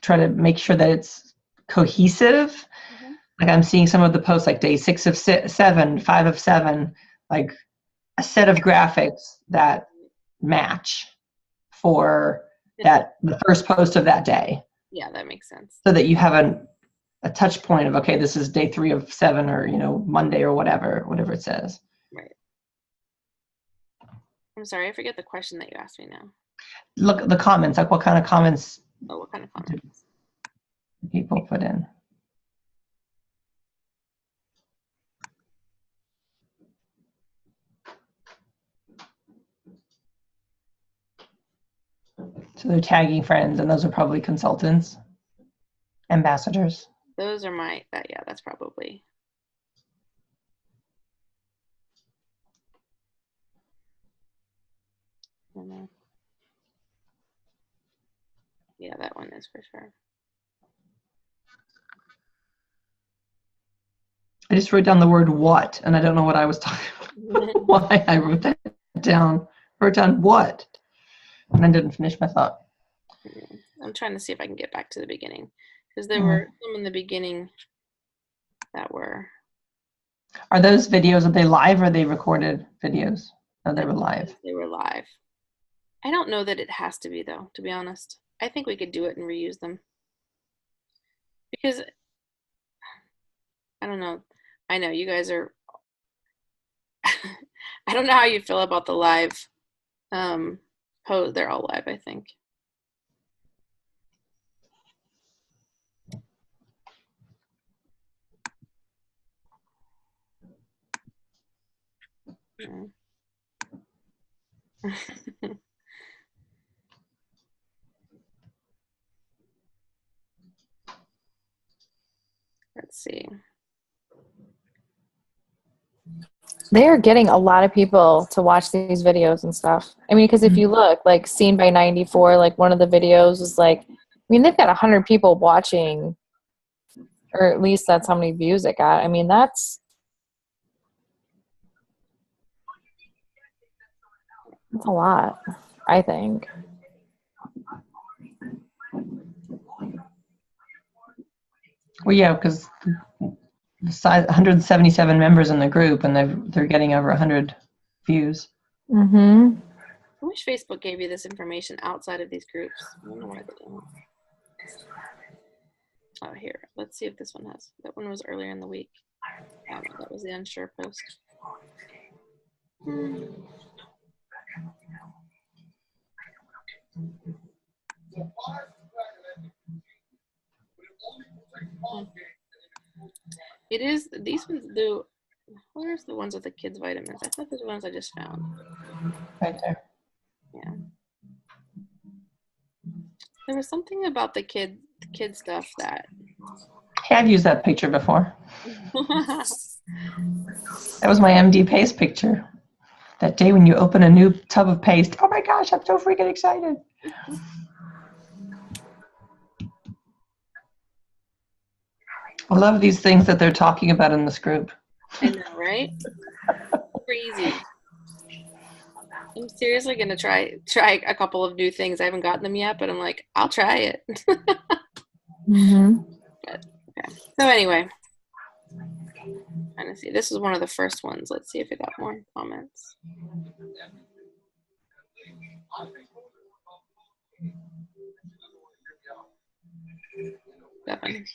Speaker 2: try to make sure that it's cohesive. Like I'm seeing some of the posts like day 6 of 7, 5 of 7, like a set of graphics that match for the first post of that day.
Speaker 1: Yeah, that makes sense.
Speaker 2: So that you have a touch point of, okay, this is day 3 of 7 or, Monday or whatever it says.
Speaker 1: Right. I'm sorry, I forget the question that you asked me now.
Speaker 2: Look at the comments, like what kind of comments
Speaker 1: what kind of comments
Speaker 2: people put in. So they're tagging friends, and those are probably consultants. ambassadors.
Speaker 1: Those are my, yeah, that's probably. I don't know. Yeah, that one is for sure.
Speaker 2: I just wrote down the word what, and I don't know what I was talking about. Why I wrote that down. Wrote down what, and I didn't finish my thought.
Speaker 1: I'm trying to see if I can get back to the beginning, because there were some in the beginning that were.
Speaker 2: Are those videos, are they live or are they recorded videos? No, they were live.
Speaker 1: They were live. I don't know that it has to be, though, to be honest. I think we could do it and reuse them. Because, I don't know. I know you guys are, I don't know how you feel about the live post. They're all live, I think. Yeah. Let's see.
Speaker 4: They are getting a lot of people to watch these videos and stuff. I mean, because if you look, like Seen by 94, like one of the videos is like, I mean, they've got 100 people watching, or at least that's how many views it got. I mean, that's a lot, I think.
Speaker 2: Well, yeah, because the size 177 members in the group, and they're getting over 100 views.
Speaker 4: Mm-hmm.
Speaker 1: I wish Facebook gave you this information outside of these groups. I don't know why they don't. Oh, here. Let's see if this one has. That one was earlier in the week. Oh, no, that was the unsure post. It is, these ones do, where's the ones with the kids' vitamins? I thought those were the ones I just found.
Speaker 2: Right there.
Speaker 1: Yeah. There was something about the kid stuff that.
Speaker 2: Hey, I've used that picture before. That was my MD paste picture. That day when you open a new tub of paste. Oh my gosh, I'm so freaking excited. I love these things that they're talking about in this group.
Speaker 1: I know, right? Crazy. I'm seriously gonna try a couple of new things. I haven't gotten them yet, but I'm like, I'll try it.
Speaker 4: Mm-hmm.
Speaker 1: But, okay. So anyway, trying to see. This is one of the first ones. Let's see if it got more comments. Definitely.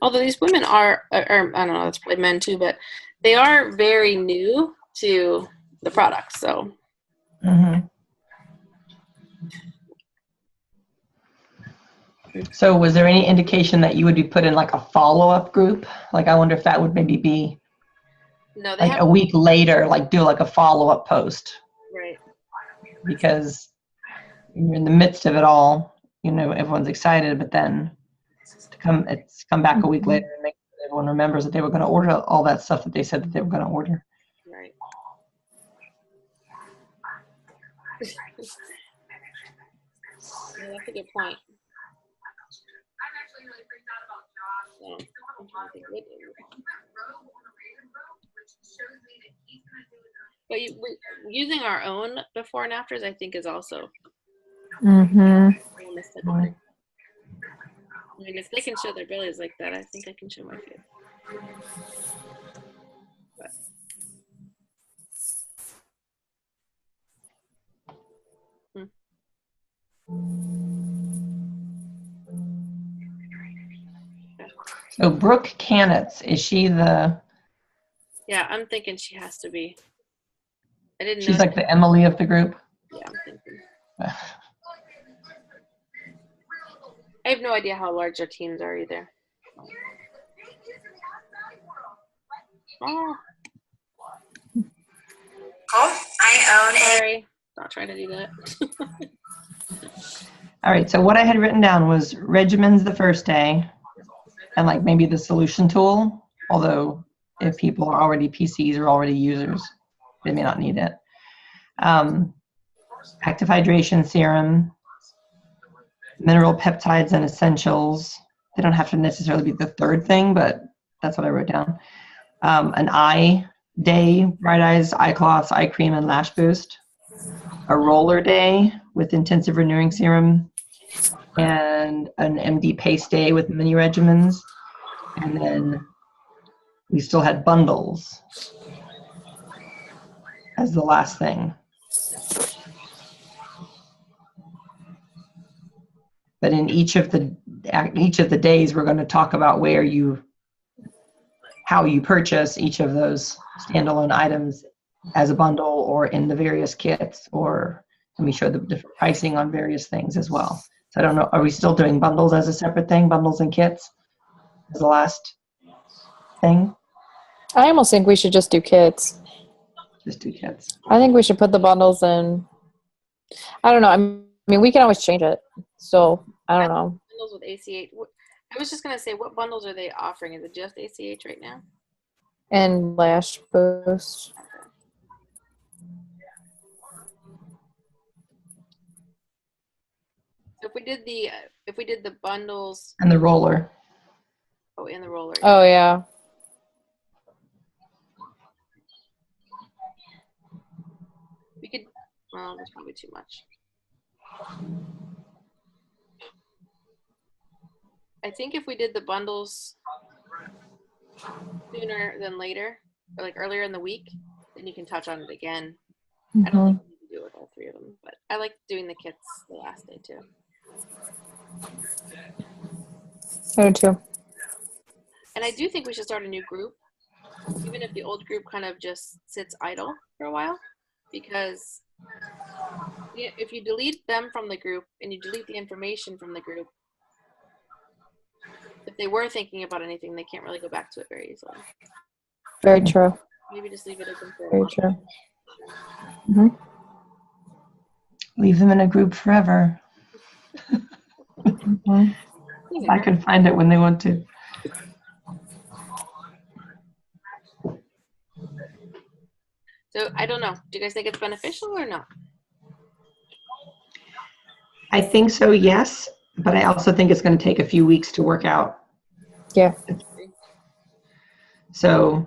Speaker 1: Although these women are, or I don't know, it's probably men too, but they are very new to the product. So.
Speaker 2: Mm-hmm. So was there any indication that you would be put in like a follow-up group? Like, I wonder if that would maybe be
Speaker 1: no, they
Speaker 2: like a week later, like do like a follow-up post.
Speaker 1: Right.
Speaker 2: Because you're in the midst of it all, you know, everyone's excited, but then it's come back a week later and make sure everyone remembers that they were going to order all that stuff that they said that they were going to order.
Speaker 1: Right. Yeah, that's a good point. So, but using our own before and afters, I think, is also.
Speaker 4: Mm-hmm.
Speaker 1: I mean, if they can show their bellies like that, I think I can show my face. But.
Speaker 2: So Brooke Canitz, is she the?
Speaker 1: Yeah, I'm thinking she has to be. I didn't know.
Speaker 2: She's like the Emily of the group.
Speaker 1: Yeah, I'm thinking. I have no idea how large their teams are either. Oh.
Speaker 3: I own a.
Speaker 1: Sorry, not trying to do that.
Speaker 2: All right, so what I had written down was regimens the first day, and like maybe the solution tool, although if people are already PCs or already users, they may not need it. Active hydration serum, mineral peptides and essentials. They don't have to necessarily be the third thing, but that's what I wrote down. An eye day, bright eyes, eye cloths, eye cream, and lash boost. A roller day with intensive renewing serum, and an MD paste day with mini regimens. And then we still had bundles as the last thing. But in each of the days, we're going to talk about how you purchase each of those standalone items as a bundle or in the various kits, or let me show the different pricing on various things as well. So I don't know, are we still doing bundles as a separate thing, bundles and kits as the last thing?
Speaker 4: I almost think we should just do kits.
Speaker 2: Just do kits.
Speaker 4: I think we should put the bundles in. I don't know. I mean, we can always change it. So I don't know.
Speaker 1: Bundles with ACH. I was just gonna say, what bundles are they offering? Is it just ACH right now?
Speaker 4: And lash boost.
Speaker 1: So if we did the bundles,
Speaker 2: And the roller.
Speaker 1: and the roller.
Speaker 4: Oh yeah.
Speaker 1: We could. Well, that's probably too much. I think if we did the bundles sooner than later, or like earlier in the week, then you can touch on it again. I don't think we need to do it with all three of them, but I like doing the kits the last day too.
Speaker 4: I do too.
Speaker 1: And I do think we should start a new group, even if the old group kind of just sits idle for a while, because if you delete them from the group and you delete the information from the group, if they were thinking about anything, they can't really go back to it very easily.
Speaker 4: Very true.
Speaker 1: Maybe just leave it open for a
Speaker 4: Very
Speaker 1: while.
Speaker 4: true. Mm-hmm.
Speaker 2: Leave them in a group forever.
Speaker 4: Mm-hmm.
Speaker 2: I can find it when they want to.
Speaker 1: So I don't know. Do you guys think it's beneficial or not?
Speaker 2: I think so, yes, but I also think it's going to take a few weeks to work out.
Speaker 4: Yeah.
Speaker 2: So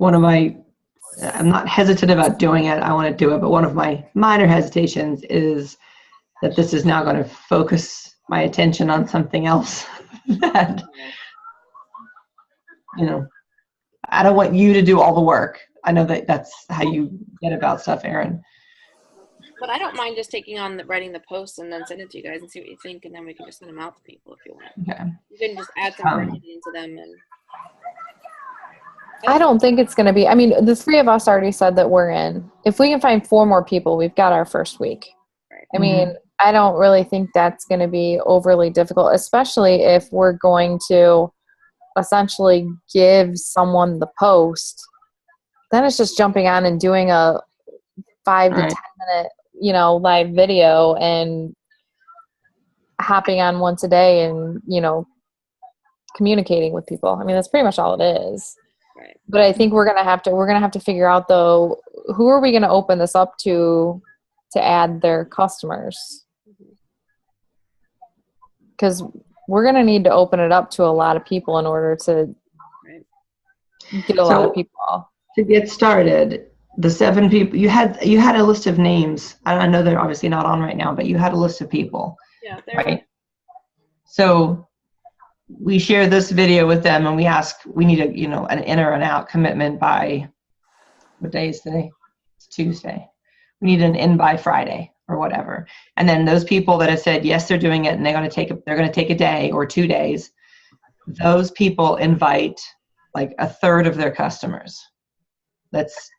Speaker 2: I'm not hesitant about doing it. I want to do it, but one of my minor hesitations is that this is now going to focus my attention on something else that, I don't want you to do all the work. I know that that's how you get about stuff, Erin.
Speaker 1: But I don't mind just taking on writing the posts and then send it to you guys and see what you think, and then we can just send them out to people if you want.
Speaker 2: Okay.
Speaker 1: You can just add some wording into them. And
Speaker 4: I don't think it's going to be, I mean, the three of us already said that we're in. If we can find 4 more people, we've got our first week.
Speaker 1: Right.
Speaker 4: I mean, I don't really think that's going to be overly difficult, especially if we're going to essentially give someone the post. Then it's just jumping on and doing a 5 to 10 minute, live video and hopping on once a day and, communicating with people. I mean, that's pretty much all it is.
Speaker 1: Right.
Speaker 4: But I think we're gonna have to figure out though, who are we gonna open this up to add their customers? Because we're gonna need to open it up to a lot of people in order to get a lot of people.
Speaker 2: To get started, the 7 people you had a list of names. I know they're obviously not on right now, but you had a list of people.
Speaker 1: Yeah.
Speaker 2: Right. So we share this video with them, and we need an in or an out commitment by, what day is today? It's Tuesday. We need an in by Friday or whatever. And then those people that have said yes, they're doing it, and they're going to take a day or 2 days. Those people invite like a third of their customers. That's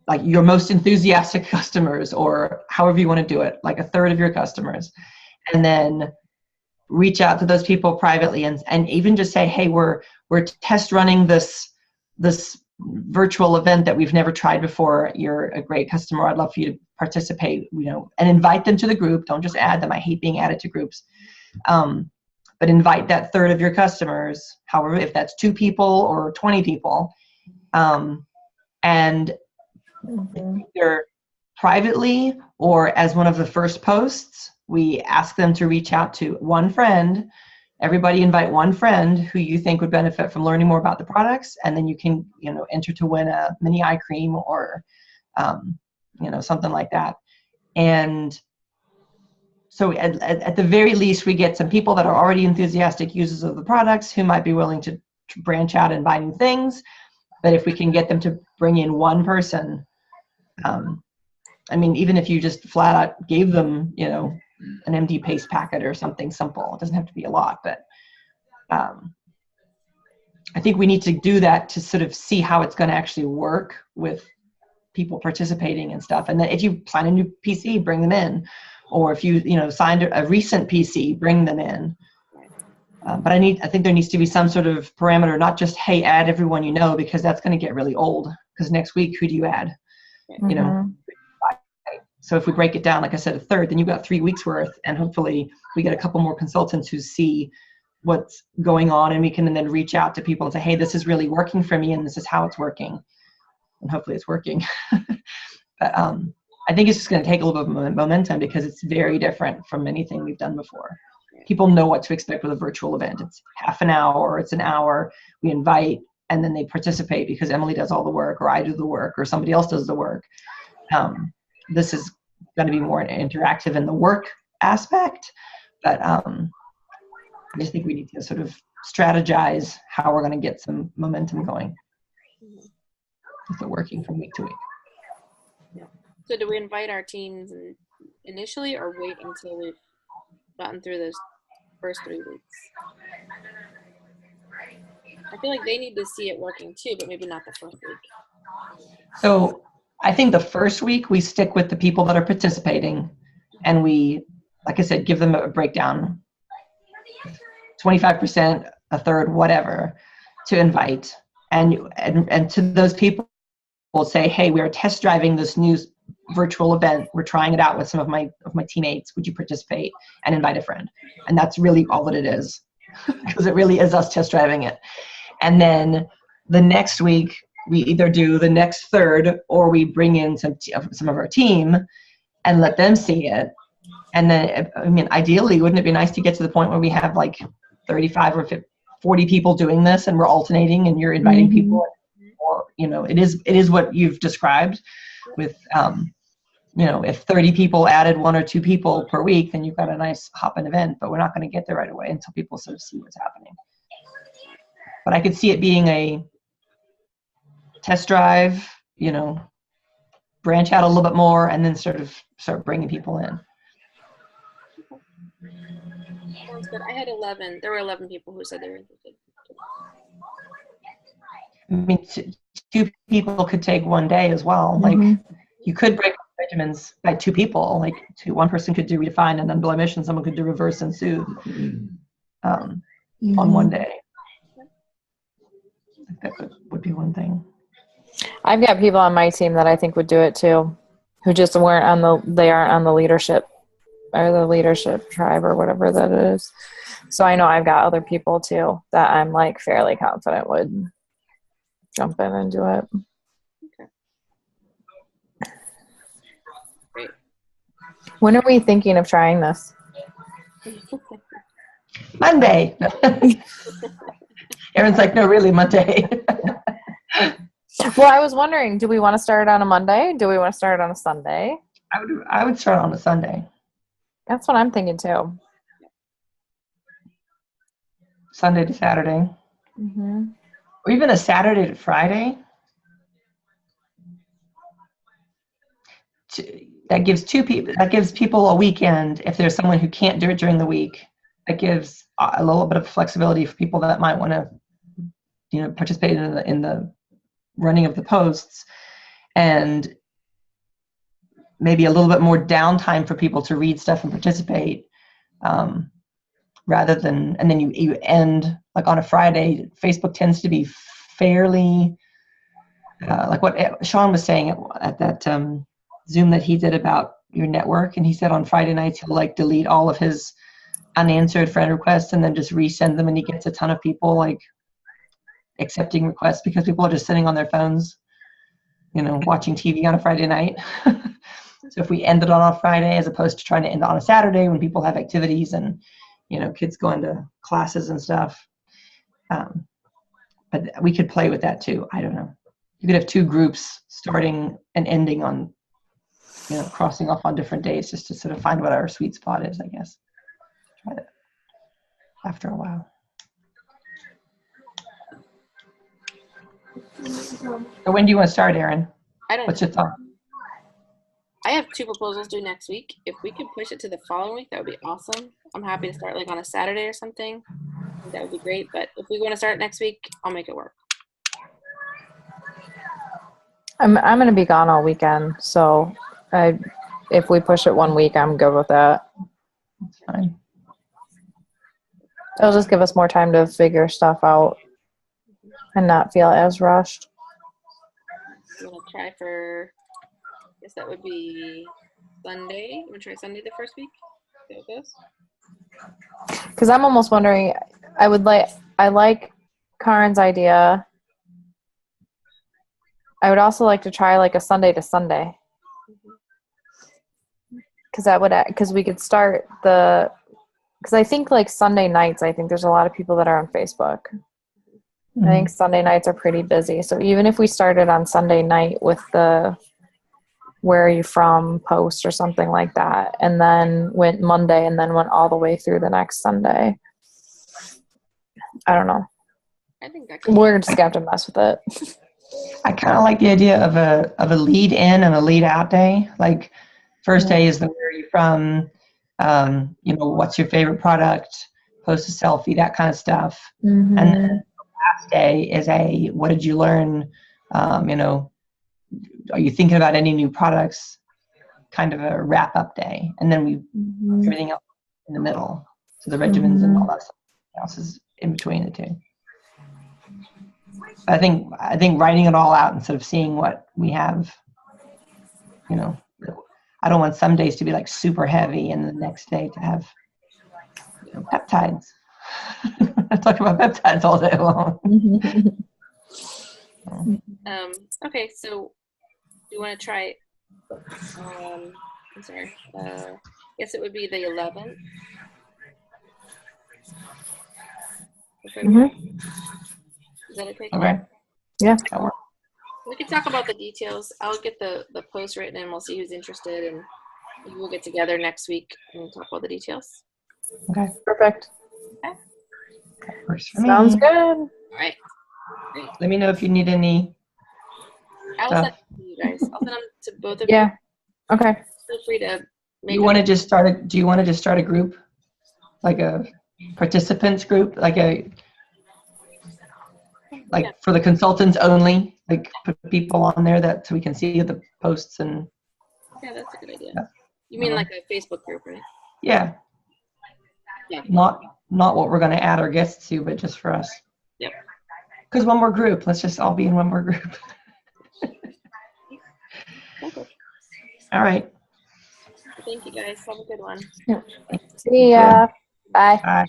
Speaker 2: like your most enthusiastic customers, or however you want to do it, like a third of your customers, and then reach out to those people privately and even just say, hey, we're test running this virtual event that we've never tried before. You're a great customer. I'd love for you to participate, and invite them to the group. Don't just add them. I hate being added to groups. But invite that third of your customers, however, if that's 2 people or 20 people, and either privately or as one of the first posts, we ask them to reach out to one friend. Everybody invite one friend who you think would benefit from learning more about the products, and then you can, enter to win a mini eye cream or, something like that. And so at the very least, we get some people that are already enthusiastic users of the products who might be willing to branch out and buy new things. But if we can get them to bring in one person, even if you just flat out gave them, an MD paste packet or something simple, it doesn't have to be a lot, but I think we need to do that to sort of see how it's going to actually work with people participating and stuff. And then if you sign a new PC, bring them in. Or if you, signed a recent PC, bring them in. But I think there needs to be some sort of parameter, not just, hey, add everyone you know, because that's going to get really old. Because next week, who do you add? So if we break it down, like I said, a third, then you've got 3 weeks worth, and hopefully we get a couple more consultants who see what's going on, and we can then reach out to people and say, hey, this is really working for me, and this is how it's working. And hopefully it's working. But I think it's just going to take a little bit of momentum because it's very different from anything we've done before. People know what to expect with a virtual event. It's half an hour or it's an hour. We invite, and then they participate because Emily does all the work, or I do the work, or somebody else does the work. This is going to be more interactive in the work aspect, but I just think we need to sort of strategize how we're going to get some momentum going. If they're working from week to week.
Speaker 1: So do we invite our teams initially, or wait until we've gotten through those first 3 weeks? I feel like they need to see it working too, but maybe not the first week.
Speaker 2: So I think the first week we stick with the people that are participating, and we, like I said, give them a breakdown, 25%, a third, whatever, to invite. And to those people, we'll say, hey, we are test driving this new virtual event. We're trying it out with some of my teammates. Would you participate? And invite a friend. And that's really all that it is, because it really is us test driving it. And then the next week, we either do the next third, or we bring in some of our team and let them see it. And then, ideally, wouldn't it be nice to get to the point where we have like 35 or 40 people doing this, and we're alternating, and you're inviting people, or it is what you've described with if 30 people added 1 or 2 people per week, then you've got a nice hop-in event. But we're not going to get there right away until people sort of see what's happening. But I could see it being a test drive, branch out a little bit more, and then sort of start bringing people in.
Speaker 1: Sounds good. I had 11. There were 11 people who said they were interested.
Speaker 2: 2 people could take 1 day as well. Like, you could break regimens by 2 people. Like, one person could do Redefine and then Below Mission. Someone could do Reverse and Soothe on 1 day. I think that would be one thing.
Speaker 4: I've got people on my team that I think would do it too, who just aren't on the leadership or the leadership tribe or whatever that is. So I know I've got other people too that I'm like fairly confident would jump in and do it.
Speaker 1: Okay. Great.
Speaker 4: When are we thinking of trying this?
Speaker 2: Monday. Erin's like, no, really, Monday.
Speaker 4: Well, I was wondering, do we want to start on a Monday? Do we want to start on a Sunday?
Speaker 2: I would start on a Sunday.
Speaker 4: That's what I'm thinking too.
Speaker 2: Sunday to Saturday. Or even a Saturday to Friday. That gives people a weekend. If there's someone who can't do it during the week, that gives a little bit of flexibility for people that might want to, participate in the running of the posts, and maybe a little bit more downtime for people to read stuff and participate, rather than, and then you end like on a Friday. Facebook tends to be fairly like what Sean was saying at that Zoom that he did about your network, and he said on Friday nights he'll like delete all of his unanswered friend requests and then just resend them, and he gets a ton of people like accepting requests because people are just sitting on their phones, watching TV on a Friday night. So if we end it on a Friday as opposed to trying to end it on a Saturday when people have activities and kids going to classes and stuff, but we could play with that too. I don't know. You could have two groups starting and ending on, crossing off on different days just to sort of find what our sweet spot is, I guess. Try that after a while. So when do you want to start, Erin?
Speaker 1: I don't
Speaker 2: What's your thought?
Speaker 1: I have 2 proposals due next week. If we could push it to the following week, that would be awesome. I'm happy to start like on a Saturday or something. I think that would be great. But if we want to start next week, I'll make it work.
Speaker 4: I'm going to be gone all weekend, so if we push it 1 week, I'm good with that.
Speaker 2: That's fine.
Speaker 4: It'll just give us more time to figure stuff out and not feel as rushed.
Speaker 1: You want to try for, I guess that would be Sunday. You want to try Sunday the first week? See how it goes?
Speaker 4: Because I'm almost wondering, I like Karen's idea. I would also like to try like a Sunday to Sunday. Because we could start because I think like Sunday nights, I think there's a lot of people that are on Facebook. I think Sunday nights are pretty busy. So even if we started on Sunday night with the where are you from post or something like that, and then went Monday and then went all the way through the next Sunday. I don't know.
Speaker 1: I think that could
Speaker 4: We're just going to have to mess with it.
Speaker 2: I kind of like the idea of a lead in and a lead out day. Like first day is the where are you from, what's your favorite product, post a selfie, that kind of stuff.
Speaker 4: Mm-hmm.
Speaker 2: And then the last day is what did you learn? Are you thinking about any new products? Kind of a wrap up day. And then we everything else in the middle. So the regimens and all that stuff else is in between the two. I think writing it all out instead of seeing what we have, I don't want some days to be like super heavy and the next day to have peptides. I talk about peptides all day long.
Speaker 1: Okay, so you want to try, I'm sorry, I guess it would be the 11th. Is that okay?
Speaker 2: Okay.
Speaker 4: Yeah.
Speaker 2: That works.
Speaker 1: We can talk about the details. I'll get the post written and we'll see who's interested, and maybe we'll get together next week and talk about the details.
Speaker 2: Okay.
Speaker 4: Perfect.
Speaker 1: Okay.
Speaker 2: That works for me.
Speaker 4: Sounds good.
Speaker 1: All right. Great.
Speaker 2: Let me know if you need any.
Speaker 1: I'll send them to you guys. I'll send them to both of
Speaker 4: Yeah. Okay.
Speaker 1: you. Feel free to make
Speaker 2: Do you want to just start a group? Like a participants group? For the consultants only? Like put people on there so we can see the posts and.
Speaker 1: Yeah, that's a good idea.
Speaker 2: Yeah.
Speaker 1: You mean like a Facebook group, right?
Speaker 2: Yeah.
Speaker 1: Yeah.
Speaker 2: Not what we're going to add our guests to, but just for us.
Speaker 1: Yep.
Speaker 2: Because one more group. Let's just all be in one more group.
Speaker 1: Okay.
Speaker 2: All right.
Speaker 1: Thank you guys. Have a good one.
Speaker 4: See ya. Bye.
Speaker 2: Bye.